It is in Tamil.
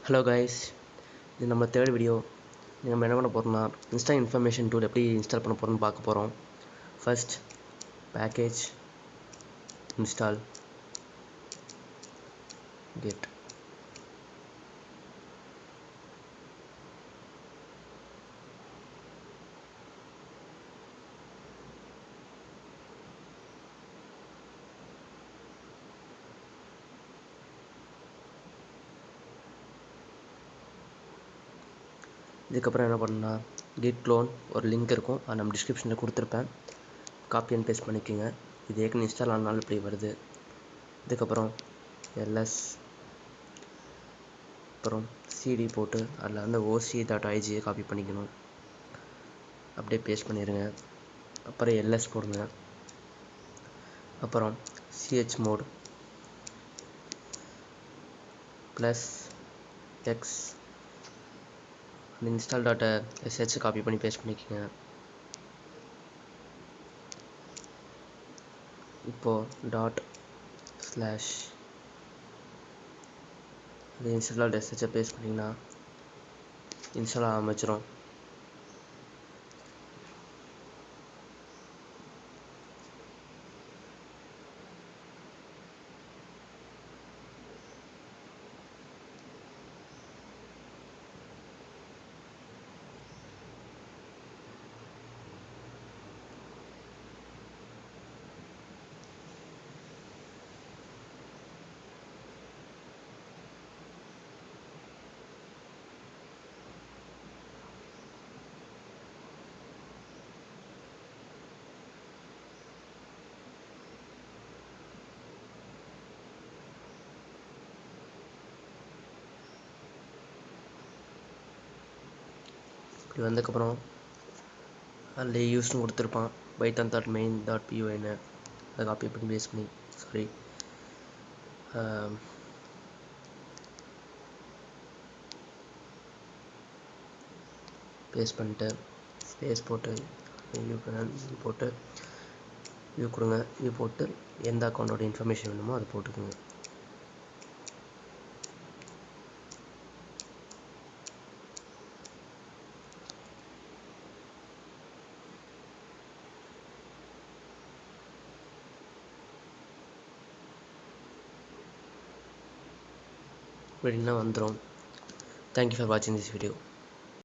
Hello guys, இது நம்ம தேர்ட் வீடியோ. நம்ம என்ன பண்ண போகிறோம்னா இன்ஸ்டா இன்ஃபர்மேஷன் டூல் எப்படி இன்ஸ்டால் பண்ண போகிறோம்னு பார்க்க போகிறோம். First package install get. இதுக்கப்புறம் என்ன பண்ணணும்னா கிட் க்ளோன் ஒரு லிங்க் இருக்கும், அது நம்ம டிஸ்கிரிப்ஷனில் கொடுத்துருப்பேன். காப்பி அண்ட் பேஸ்ட் பண்ணிக்கோங்க. இது ஏற்கனவே இன்ஸ்டால் ஆனாலும் இப்படி வருது. இதுக்கப்புறம் எல்எஸ் அப்புறம் சிடி போட்டு அதில் வந்து oc.igயை காப்பி பண்ணிக்கணும். அப்படியே பேஸ்ட் பண்ணிடுங்க. அப்புறம் எல்எஸ் போடுங்க. அப்புறம் chmod plus X install.sh copy பண்ணி பேஸ்ட் பண்ணிக்கோங்க. இப்போது டாட் ஸ்லாஷ் அது install.sh பேஸ்ட் பண்ணிங்கன்னா இன்ஸ்டால் ஆரம்பிச்சிடும். இப்படி வந்ததுக்கப்புறம் அதில் யூஸ்னு கொடுத்துருப்பான் python.main.py அதை காப்பி பண்ணி பேஸ்ட் பண்ணி பேஸ்ட் பண்ணிட்டு ஸ்பேஸ் போட்டு போட்டு வியூ கொடுங்க. வியூ போட்டு எந்த அக்கௌண்ட்டோட இன்ஃபர்மேஷன் வேணுமோ அதை போட்டுக்கோங்க. இப்படின்னா வந்துடும். Thank you for watching this video.